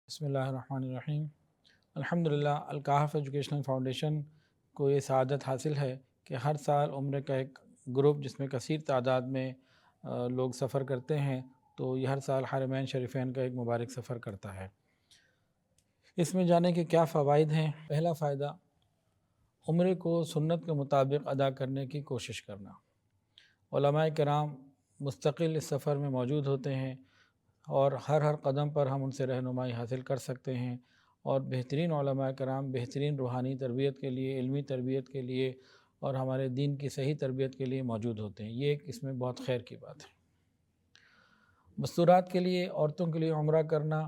بسم اللہ الرحمن الرحیم۔ الحمدللہ الکہف ایجوکیشنل فاؤنڈیشن کو یہ سعادت حاصل ہے کہ ہر سال عمرے کا ایک گروپ جس میں کثیر تعداد میں لوگ سفر کرتے ہیں، تو یہ ہر سال حرمین شریفین کا ایک مبارک سفر کرتا ہے۔ اس میں جانے کے کیا فوائد ہیں؟ پہلا فائدہ، عمرے کو سنت کے مطابق ادا کرنے کی کوشش کرنا۔ علماء کرام مستقل اس سفر میں موجود ہوتے ہیں اور ہر قدم پر ہم ان سے رہنمائی حاصل کر سکتے ہیں، اور بہترین علماء کرام بہترین روحانی تربیت کے لیے، علمی تربیت کے لیے اور ہمارے دین کی صحیح تربیت کے لیے موجود ہوتے ہیں۔ یہ ایک اس میں بہت خیر کی بات ہے۔ مستورات کے لیے، عورتوں کے لیے عمرہ کرنا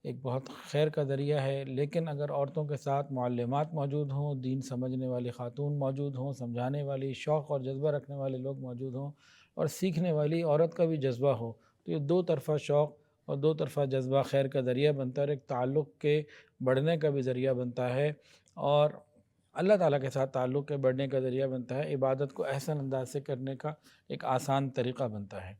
ایک بہت خیر کا ذریعہ ہے، لیکن اگر عورتوں کے ساتھ معلمات موجود ہوں، دین سمجھنے والی خاتون موجود ہوں، سمجھانے والی، شوق اور جذبہ رکھنے والے لوگ موجود ہوں، اور سیکھنے والی عورت کا بھی جذبہ ہو، تو یہ دو طرفہ شوق اور دو طرفہ جذبہ خیر کا ذریعہ بنتا ہے، اور ایک تعلق کے بڑھنے کا بھی ذریعہ بنتا ہے، اور اللہ تعالیٰ کے ساتھ تعلق کے بڑھنے کا ذریعہ بنتا ہے، عبادت کو احسن انداز سے کرنے کا ایک آسان طریقہ بنتا ہے۔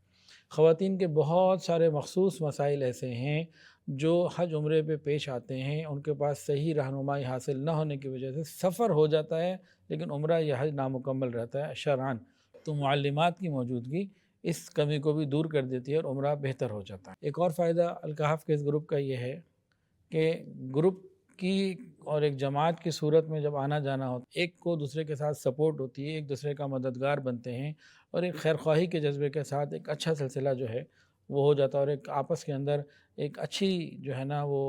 خواتین کے بہت سارے مخصوص مسائل ایسے ہیں جو حج عمرے پہ پیش آتے ہیں، ان کے پاس صحیح رہنمائی حاصل نہ ہونے کی وجہ سے سفر ہو جاتا ہے لیکن عمرہ یا حج نامکمل رہتا ہے شرعاً، تو معلمات کی موجودگی اس کمی کو بھی دور کر دیتی ہے اور عمرہ بہتر ہو جاتا ہے۔ ایک اور فائدہ الکہف کے اس گروپ کا یہ ہے کہ گروپ کی اور ایک جماعت کی صورت میں جب آنا جانا ہوتا ہے، ایک کو دوسرے کے ساتھ سپورٹ ہوتی ہے، ایک دوسرے کا مددگار بنتے ہیں، اور ایک خیرخواہی کے جذبے کے ساتھ ایک اچھا سلسلہ جو ہے وہ ہو جاتا ہے، اور ایک آپس کے اندر ایک اچھی جو ہے نا وہ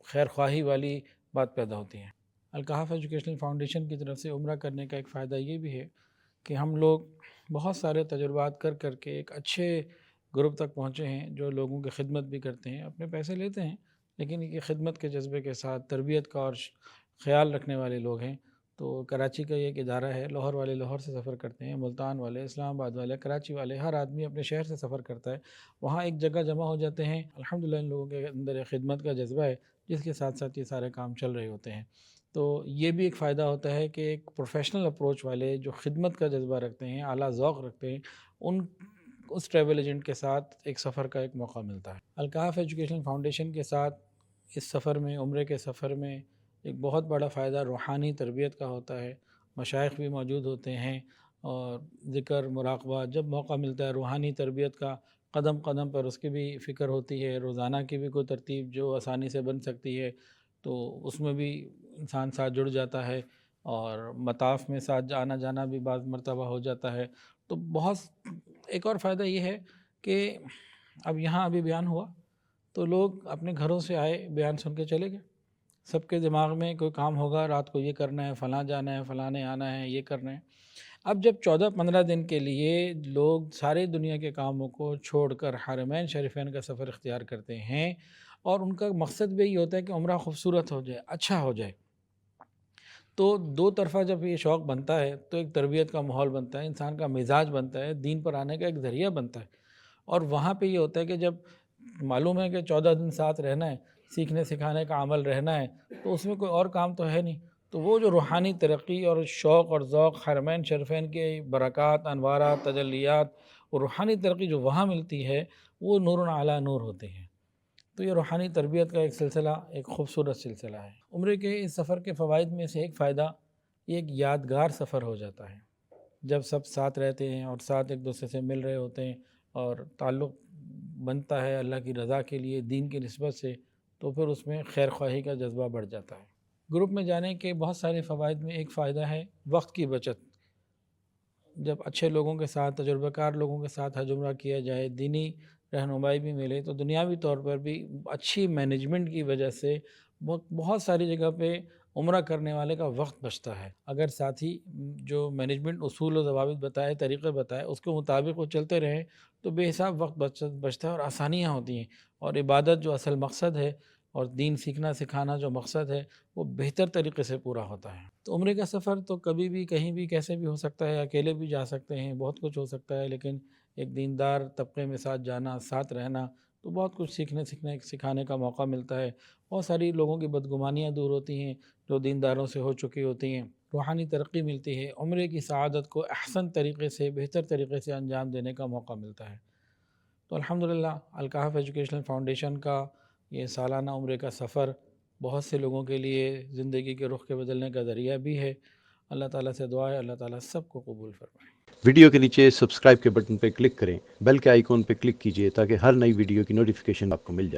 خیرخواہی والی بات پیدا ہوتی ہے۔ الکہف ایجوکیشنل فاؤنڈیشن کی طرف سے عمرہ کرنے کا ایک فائدہ یہ بھی ہے کہ ہم لوگ بہت سارے تجربات کر کے ایک اچھے گروپ تک پہنچے ہیں جو لوگوں کی خدمت بھی کرتے ہیں، اپنے پیسے لیتے ہیں لیکن یہ خدمت کے جذبے کے ساتھ تربیت کا اور خیال رکھنے والے لوگ ہیں۔ تو کراچی کا یہ ایک ادارہ ہے، لاہور والے لاہور سے سفر کرتے ہیں، ملتان والے، اسلام آباد والے، کراچی والے، ہر آدمی اپنے شہر سے سفر کرتا ہے، وہاں ایک جگہ جمع ہو جاتے ہیں۔ الحمدللہ ان لوگوں کے اندر ایک خدمت کا جذبہ ہے جس کے ساتھ ساتھ یہ سارے کام چل رہے ہوتے ہیں۔ تو یہ بھی ایک فائدہ ہوتا ہے کہ ایک پروفیشنل اپروچ والے جو خدمت کا جذبہ رکھتے ہیں، اعلیٰ ذوق رکھتے ہیں، اس ٹریول ایجنٹ کے ساتھ ایک سفر کا ایک موقع ملتا ہے۔ الکہف ایجوکیشن فاؤنڈیشن کے ساتھ اس سفر میں، عمرے کے سفر میں، ایک بہت بڑا فائدہ روحانی تربیت کا ہوتا ہے۔ مشائخ بھی موجود ہوتے ہیں اور ذکر، مراقبہ، جب موقع ملتا ہے روحانی تربیت کا، قدم قدم پر اس کی بھی فکر ہوتی ہے، روزانہ کی بھی کوئی ترتیب جو آسانی سے بن سکتی ہے تو اس میں بھی انسان ساتھ جڑ جاتا ہے، اور مطاف میں ساتھ آنا جانا بھی بعض مرتبہ ہو جاتا ہے۔ تو بہت ایک اور فائدہ یہ ہے کہ اب یہاں ابھی بیان ہوا تو لوگ اپنے گھروں سے آئے، بیان سن کے چلے گئے، سب کے دماغ میں کوئی کام ہوگا، رات کو یہ کرنا ہے، فلاں جانا ہے، فلاں نے آنا ہے، یہ کرنا ہے۔ اب جب 14-15 دن کے لیے لوگ سارے دنیا کے کاموں کو چھوڑ کر حرمین شریفین کا سفر اختیار کرتے ہیں، اور ان کا مقصد بھی یہ ہوتا ہے کہ عمرہ خوبصورت ہو جائے، اچھا ہو جائے، تو دو طرفہ جب یہ شوق بنتا ہے تو ایک تربیت کا ماحول بنتا ہے، انسان کا مزاج بنتا ہے، دین پر آنے کا ایک ذریعہ بنتا ہے۔ اور وہاں پہ یہ ہوتا ہے کہ جب معلوم ہے کہ 14 دن ساتھ رہنا ہے، سیکھنے سکھانے کا عمل رہنا ہے، تو اس میں کوئی اور کام تو ہے نہیں، تو وہ جو روحانی ترقی اور شوق اور ذوق حرمین شریفین کے برکات، انوارات، تجلیات اور روحانی ترقی جو وہاں ملتی ہے وہ نور علی نور ہوتے ہیں۔ تو یہ روحانی تربیت کا ایک سلسلہ، ایک خوبصورت سلسلہ ہے۔ عمرے کے اس سفر کے فوائد میں سے ایک فائدہ، یہ ایک یادگار سفر ہو جاتا ہے۔ جب سب ساتھ رہتے ہیں اور ساتھ ایک دوسرے سے مل رہے ہوتے ہیں اور تعلق بنتا ہے اللہ کی رضا کے لیے، دین کی نسبت سے، تو پھر اس میں خیر خواہی کا جذبہ بڑھ جاتا ہے۔ گروپ میں جانے کے بہت سارے فوائد میں ایک فائدہ ہے وقت کی بچت۔ جب اچھے لوگوں کے ساتھ، تجربہ کار لوگوں کے ساتھ حج عمرہ کیا جائے، دینی رہنمائی بھی ملے، تو دنیاوی طور پر بھی اچھی مینجمنٹ کی وجہ سے بہت ساری جگہ پہ عمرہ کرنے والے کا وقت بچتا ہے۔ اگر ساتھی جو مینجمنٹ اصول و ضوابط بتائے، طریقے بتائے، اس کے مطابق وہ چلتے رہیں تو بے حساب وقت بچتا ہے اور آسانیاں ہوتی ہیں، اور عبادت جو اصل مقصد ہے اور دین سیکھنا سکھانا جو مقصد ہے وہ بہتر طریقے سے پورا ہوتا ہے۔ تو عمرے کا سفر تو کبھی بھی، کہیں بھی، کیسے بھی ہو سکتا ہے، اکیلے بھی جا سکتے ہیں، بہت کچھ ہو سکتا ہے، لیکن ایک دیندار طبقے میں ساتھ جانا، ساتھ رہنا، تو بہت کچھ سکھانے کا موقع ملتا ہے۔ بہت ساری لوگوں کی بدگمانیاں دور ہوتی ہیں جو دینداروں سے ہو چکی ہوتی ہیں، روحانی ترقی ملتی ہے، عمرے کی سعادت کو احسن طریقے سے، بہتر طریقے سے انجام دینے کا موقع ملتا ہے۔ تو الحمدللہ الکہف ایجوکیشنل فاؤنڈیشن کا یہ سالانہ عمرے کا سفر بہت سے لوگوں کے لیے زندگی کے رخ کے بدلنے کا ذریعہ بھی ہے۔ اللہ تعالیٰ سے دعا ہے اللہ تعالیٰ سب کو قبول فرمائے۔ ویڈیو کے نیچے سبسکرائب کے بٹن پہ کلک کریں، بیل کے آئیکن پہ کلک کیجئے تاکہ ہر نئی ویڈیو کی نوٹیفیکیشن آپ کو مل جائے۔